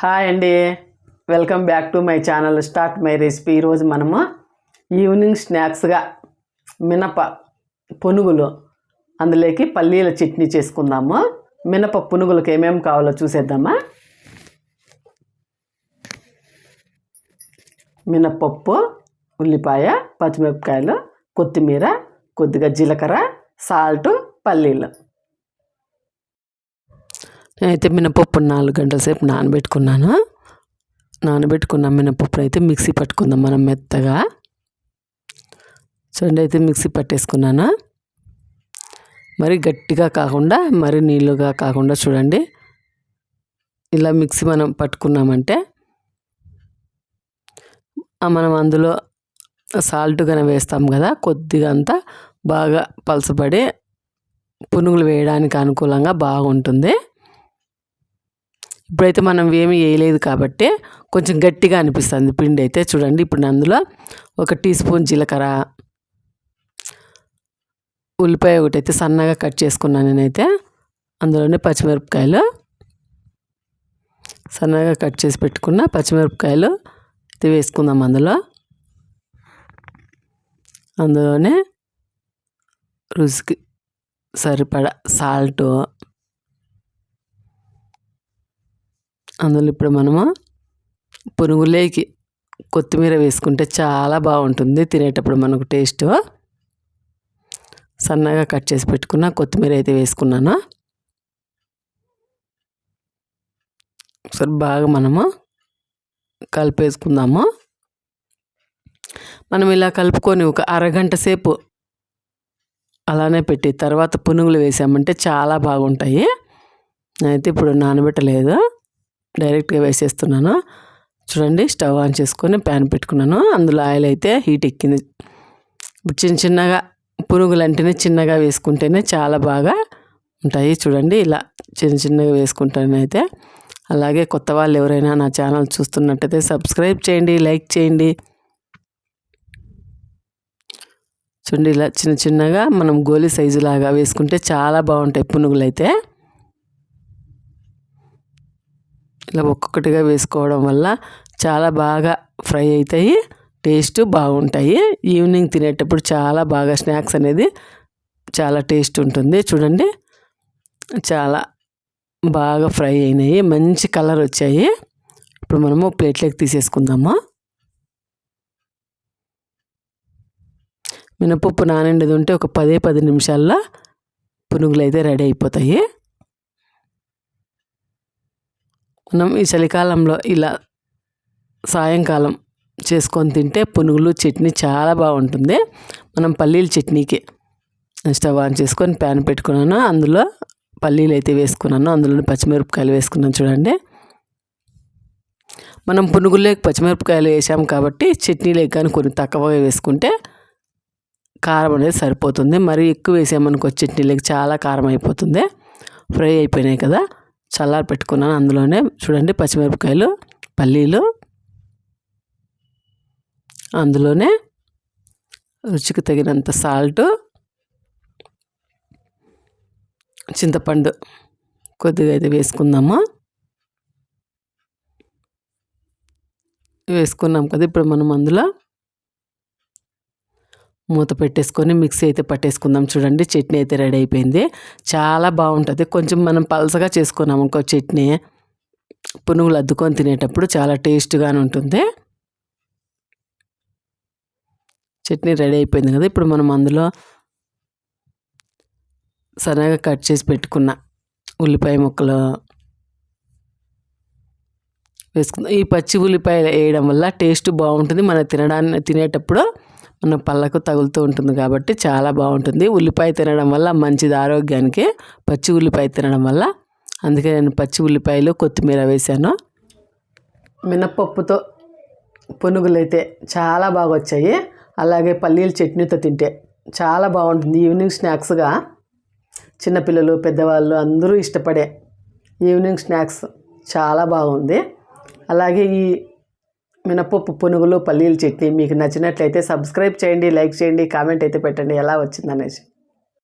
Hi అండి, welcome back to my channel start my recipe. ఈరోజు మనము ఈవినింగ్ స్నాక్స్గా మినప పునుగులు అందులోకి పల్లీల చట్నీ చేసుకుందాము. మినప పునుగులకు ఏమేమి కావాలో చూసేద్దామా. మినపప్పు, ఉల్లిపాయ, పచ్చిమిరపకాయలు, కొత్తిమీర, కొద్దిగా జీలకర్ర, సాల్ట్, పల్లీలు. నేనైతే మినపప్పు 4 గంటల సేపు నానబెట్టుకున్న మినపప్పు అయితే మిక్సీ పట్టుకుందాం మనం మెత్తగా. చూడండి, అయితే మిక్సీ పట్టేసుకున్నాను. మరి గట్టిగా కాకుండా మరి నీళ్ళుగా కాకుండా చూడండి, ఇలా మిక్సీ మనం పట్టుకున్నామంటే మనం అందులో సాల్ట్ కానీ వేస్తాం కదా, కొద్దిగా అంతా బాగా పలసపడి పునుగులు వేయడానికి అనుకూలంగా బాగుంటుంది. ఇప్పుడైతే మనం ఏమీ వేయలేదు కాబట్టి కొంచెం గట్టిగా అనిపిస్తుంది పిండి అయితే. చూడండి, ఇప్పుడు అందులో 1 టీ స్పూన్ జీలకర్ర, ఉల్లిపాయ ఒకటైతే సన్నగా కట్ చేసుకున్నాను నేనైతే. అందులోనే పచ్చిమిరపకాయలు సన్నగా కట్ చేసి పెట్టుకున్న పచ్చిమిరపకాయలు అయితే వేసుకుందాం. అందులోనే రుచికి సరిపడా సాల్ట్. అందులో ఇప్పుడు మనము పునుగులేకి కొత్తిమీర వేసుకుంటే చాలా బాగుంటుంది తినేటప్పుడు మనకు టేస్ట్. సన్నగా కట్ చేసి పెట్టుకున్న కొత్తిమీర అయితే వేసుకున్నాను. సరే, బాగా మనము కలిపేసుకుందాము. మనం ఇలా కలుపుకొని ఒక అరగంట సేపు అలానే పెట్టి తర్వాత పునుగులు వేసామంటే చాలా బాగుంటాయి. నేనైతే ఇప్పుడు నానబెట్టలేదు, డైరెక్ట్గా వేసేస్తున్నాను. చూడండి, స్టవ్ ఆన్ చేసుకొని ప్యాన్ పెట్టుకున్నాను. అందులో ఆయిల్ అయితే హీట్ ఎక్కింది. ఇప్పుడు చిన్నగా పునుగులు అంటేనే చిన్నగా వేసుకుంటేనే చాలా బాగా ఉంటాయి. చూడండి, ఇలా చిన్నగా వేసుకుంటానైతే. అలాగే కొత్త వాళ్ళు ఎవరైనా నా ఛానల్ చూస్తున్నట్టయితే సబ్స్క్రైబ్ చేయండి, లైక్ చేయండి. చూడండి, ఇలా చిన్నగా మనం గోలీ సైజు లాగా వేసుకుంటే చాలా బాగుంటాయి పునుగులు అయితే. ఇలా ఒక్కొక్కటిగా వేసుకోవడం వల్ల చాలా బాగా ఫ్రై అవుతాయి, టేస్ట్ బాగుంటాయి. ఈవినింగ్ తినేటప్పుడు చాలా బాగా స్నాక్స్ అనేది చాలా టేస్ట్ ఉంటుంది. చూడండి, చాలా బాగా ఫ్రై అయినాయి, మంచి కలర్ వచ్చాయి. ఇప్పుడు మనము ప్లేట్లోకి తీసేసుకుందాము. మినపప్పు నానిండేది ఉంటే ఒక 10 నిమిషాల్లో పునుగులు అయితే రెడీ అయిపోతాయి. మనం ఈ చలికాలంలో ఇలా సాయంకాలం చేసుకొని తింటే పునుగులు చట్నీ చాలా బాగుంటుంది. మనం పల్లీల చట్నీకి స్టవ్ ఆన్ చేసుకొని ప్యాన్ పెట్టుకున్నాను. అందులో పల్లీలు అయితే వేసుకున్నాను, అందులో పచ్చిమిరపకాయలు వేసుకున్నాను. చూడండి, మనం పునుగుల్లోకి పచ్చిమిరపకాయలు వేసాం కాబట్టి చట్నీలోకి కానీ కొన్ని తక్కువగా వేసుకుంటే కారం అనేది సరిపోతుంది. మరి ఎక్కువ వేసామనుకో చట్నీలోకి చాలా కారం అయిపోతుంది. ఫ్రై అయిపోయినాయి కదా, చల్లారి పెట్టుకున్నాను. అందులోనే చూడండి పచ్చిమిరపకాయలు, పల్లీలు, అందులోనే రుచికి తగినంత సాల్ట్, చింతపండు కొద్దిగా అయితే వేసుకుందాము. వేసుకున్నాం కదా, ఇప్పుడు మనం అందులో మూత పెట్టేసుకొని మిక్సీ అయితే పట్టేసుకుందాం. చూడండి, చట్నీ అయితే రెడీ అయిపోయింది. చాలా బాగుంటుంది. కొంచెం మనం పలసగా చేసుకున్నాం ఇంకో చట్నీ పునుగులు అద్దుకొని తినేటప్పుడు చాలా టేస్ట్గానే ఉంటుంది. చట్నీ రెడీ అయిపోయింది కదా, ఇప్పుడు మనం అందులో సన్నగా కట్ చేసి పెట్టుకున్న ఉల్లిపాయ ముక్కలు వేసుకుందాం. ఈ పచ్చి ఉల్లిపాయలు వేయడం వల్ల టేస్ట్ బాగుంటుంది. మనం తినేటప్పుడు మన పళ్ళకు తగులుతూ ఉంటుంది కాబట్టి చాలా బాగుంటుంది. ఉల్లిపాయ తినడం వల్ల మంచిది ఆరోగ్యానికి, పచ్చి ఉల్లిపాయ తినడం వల్ల. అందుకే నేను పచ్చి ఉల్లిపాయలు, కొత్తిమీర వేశాను. మినపప్పుతో పునుగులు అయితే చాలా బాగా వచ్చాయి. అలాగే పల్లీల చట్నీతో తింటే చాలా బాగుంటుంది. ఈవినింగ్ స్నాక్స్గా చిన్నపిల్లలు, పెద్దవాళ్ళు అందరూ ఇష్టపడే ఈవినింగ్ స్నాక్స్ చాలా బాగుంది. అలాగే ఈ మినపప్పు పునుగులు, పల్లీల చట్నీ మీకు నచ్చినట్లయితే సబ్స్క్రైబ్ చేయండి, లైక్ చేయండి, కామెంట్ అయితే పెట్టండి ఎలా వచ్చిందనేసి.